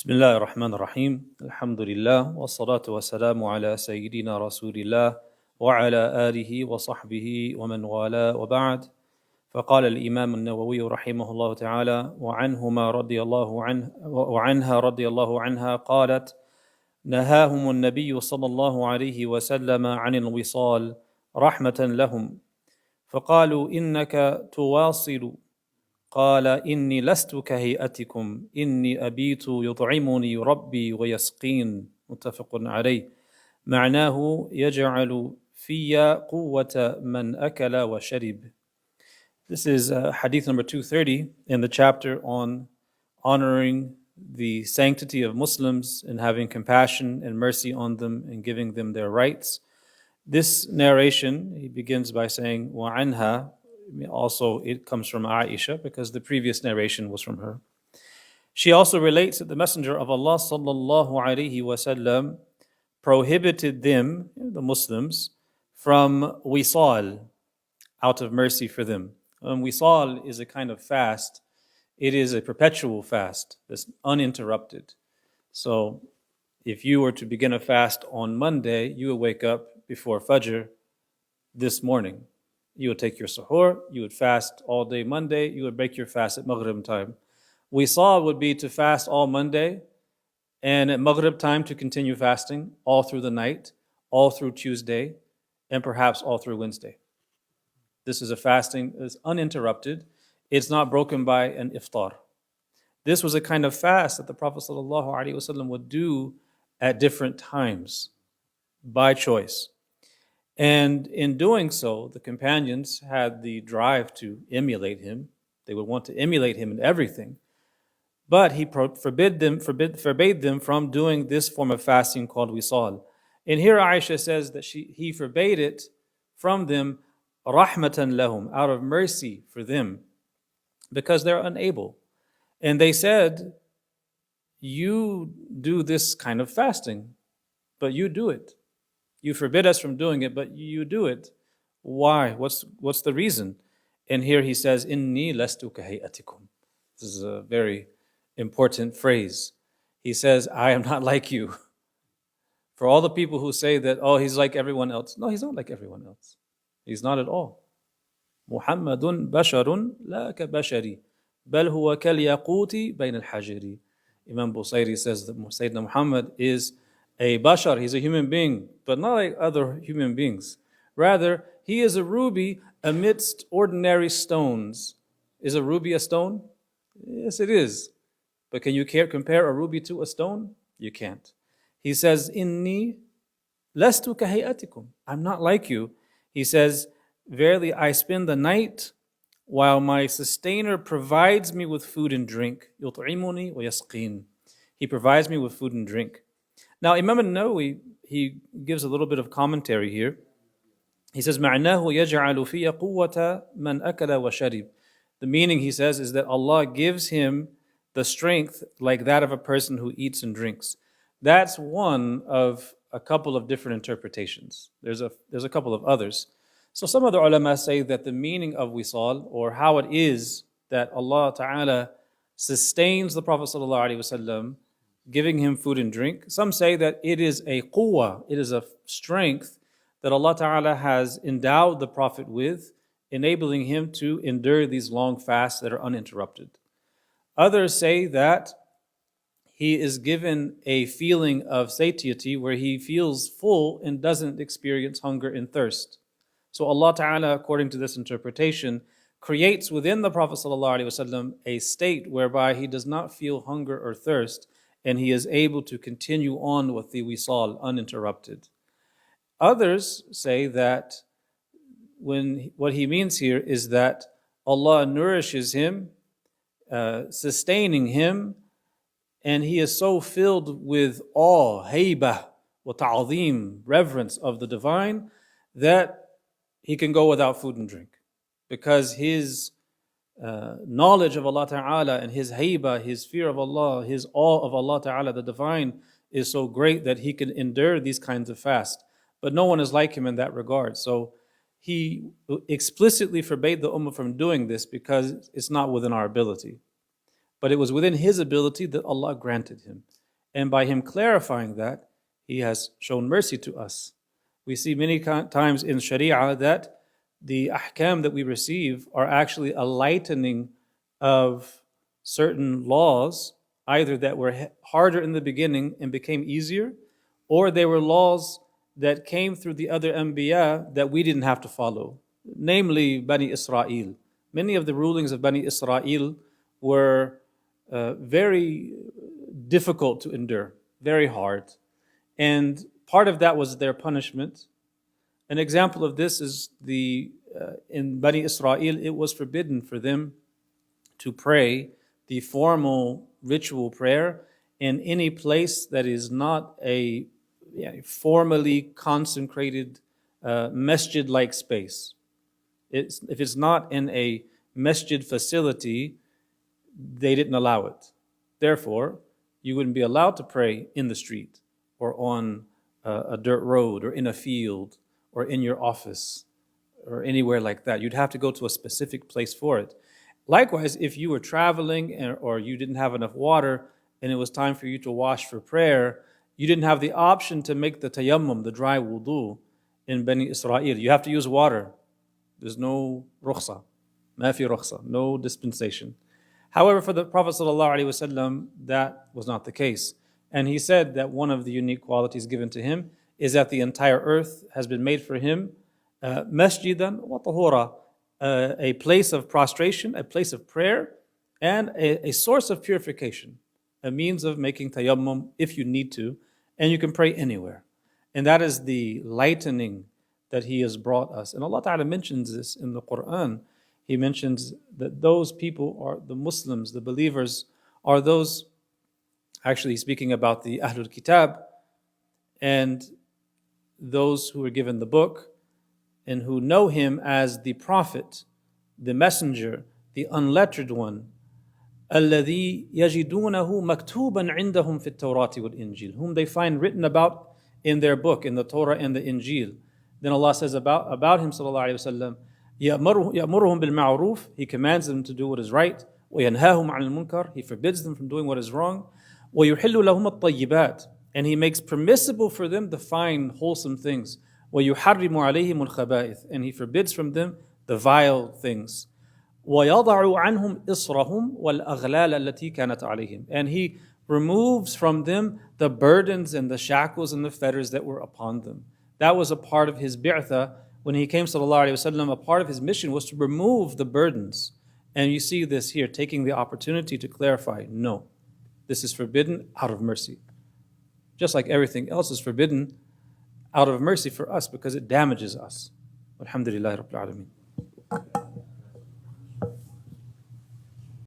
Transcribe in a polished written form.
بسم الله الرحمن الرحيم الحمد لله والصلاة والسلام على سيدنا رسول الله وعلى آله وصحبه ومن والاه وبعد فقال الإمام النووي رحمه الله تعالى وعنهما رضي الله عنه وعنها رضي الله عنها قالت نهاهم النبي صلى الله عليه وسلم عن الوصال رحمة لهم فقالوا إنك تواصل قال إني لست كهيئتكم إني أبيت يطعمني ربي ويسقين متفق عليه معناه يجعل في قوة من أكل وشرب. This is Hadith number 230 in the chapter on honoring the sanctity of Muslims and having compassion and mercy on them and giving them their rights. This narration, he begins by saying, وَعَنْهَا. Also, it comes from Aisha because the previous narration was from her. She also relates that the Messenger of Allah sallallahu alaihi wasallam prohibited them, the Muslims, from wisal, out of mercy for them. Wisal is a kind of fast. It is a perpetual fast that's uninterrupted. So, if you were to begin a fast on Monday, you would wake up before Fajr this morning. You would take your suhoor, you would fast all day Monday, you would break your fast at Maghrib time. Wisal would be to fast all Monday, and at Maghrib time to continue fasting all through the night, all through Tuesday, and perhaps all through Wednesday. This is a fasting that's uninterrupted. It's not broken by an iftar. This was a kind of fast that the Prophet ﷺ would do at different times, by choice. And in doing so, the companions had the drive to emulate him. They would want to emulate him in everything. But he forbade them from doing this form of fasting called wisal. And here Aisha says that he forbade it from them rahmatan lahum, out of mercy for them, because they're unable. And they said, you do this kind of fasting, but you do it. You forbid us from doing it, but you do it. Why? What's the reason? And here he says, Inni lastu kahayatikum. This is a very important phrase. He says, I am not like you. For all the people who say that, oh, he's like everyone else. No, he's not like everyone else. He's not at all. Muhammadun basharun la ka bashari. Bal huwa kal yaquti bayn al-hajiri. Imam Busayri says that Sayyidina Muhammad is a bashar, he's a human being, but not like other human beings. Rather, he is a ruby amidst ordinary stones. Is a ruby a stone? Yes, it is. But can you compare a ruby to a stone? You can't. He says, Inni lastu kahayatikum. I'm not like you. He says, verily I spend the night while my sustainer provides me with food and drink. Yut'imuni wa yasqin. He provides me with food and drink. Now, Imam Nawawi, he gives a little bit of commentary here. He says, مَعْنَاهُ يَجْعَلُ فِيَ قُوَّةَ مَنْ أَكَلَ وَشَرِبَ. The meaning, he says, is that Allah gives him the strength like that of a person who eats and drinks. That's one of a couple of different interpretations. There's a couple of others. So some other ulama say that the meaning of wisal, or how it is that Allah Ta'ala sustains the Prophet ﷺ, giving him food and drink. Some say that it is a quwwah, it is a strength that Allah Ta'ala has endowed the Prophet with, enabling him to endure these long fasts that are uninterrupted. Others say that he is given a feeling of satiety where he feels full and doesn't experience hunger and thirst. So Allah Ta'ala, according to this interpretation, creates within the Prophet ﷺ a state whereby he does not feel hunger or thirst, and he is able to continue on with the wisal uninterrupted. Others say that what he means here is that Allah nourishes him, sustaining him, and he is so filled with awe, haybah, wa ta'zeem, reverence of the divine, that he can go without food and drink. Because his knowledge of Allah Ta'ala and his haybah, his fear of Allah, his awe of Allah Ta'ala, the divine, is so great that he can endure these kinds of fasts. But no one is like him in that regard. So he explicitly forbade the ummah from doing this because it's not within our ability. but it was within his ability that Allah granted him. And by him clarifying that, he has shown mercy to us. We see many times in Sharia that the ahkam that we receive are actually a lightening of certain laws, either that were harder in the beginning and became easier, or they were laws that came through the other anbiya that we didn't have to follow, namely Bani Israel. Many of the rulings of Bani Israel were very difficult to endure, very hard. And part of that was their punishment. An example of this is in Bani Israel, it was forbidden for them to pray the formal ritual prayer in any place that is not a formally consecrated masjid-like space. If it's not in a masjid facility, they didn't allow it. Therefore, you wouldn't be allowed to pray in the street or on a dirt road or in a field or in your office or anywhere like that. You'd have to go to a specific place for it. Likewise, if you were traveling or you didn't have enough water and it was time for you to wash for prayer, you didn't have the option to make the tayammum, the dry wudu, in Bani Israel. You have to use water. There's no rukhsa, ma fi rukhsa, no dispensation. However, for the Prophet ﷺ, that was not the case. And he said that one of the unique qualities given to him is that the entire earth has been made for him masjidan wa tahura, a place of prostration, a place of prayer, and a source of purification, a means of making tayammum if you need to, and you can pray anywhere. And that is the lightening that he has brought us. And Allah Ta'ala mentions this in the Quran. He mentions that those people are the Muslims, the believers, are those, actually speaking about the Ahlul Kitab, and those who were given the book, and who know him as the prophet, the messenger, the unlettered one, الَّذِي يَجِدُونَهُ مَكْتُوبًا عِنْدَهُمْ فِي التَّوْرَاةِ وَالْإِنْجِيلِ, whom they find written about in their book, in the Torah and the Injil. Then Allah says about him, sallallahu alayhi wa sallam, يَأْمُرُهُمْ بِالْمَعْرُوفِ, he commands them to do what is right, وَيَنْهَاهُمْ عَنِ الْمُنْكَرِ, he forbids them from doing what is wrong, وَيُحِلُّ لَهُمَ الطَّيِّبَاتِ, and he makes permissible for them the fine, wholesome things, وَيُحَرِّمُ عَلَيْهِمُ الْخَبَائِثِ, and he forbids from them the vile things. وَيَضَعُ عَنْهُمْ إِصْرَهُمْ وَالْأَغْلَالَ الَّتِي كَانَتْ عَلَيْهِمْ, and he removes from them the burdens and the shackles and the fetters that were upon them. That was a part of his bi'tha. When he came, sallallahu alayhi wa sallam, a part of his mission was to remove the burdens. And you see this here, taking the opportunity to clarify, no, this is forbidden out of mercy. Just like everything else is forbidden out of mercy for us because it damages us. Alhamdulillah Rabbil Alameen.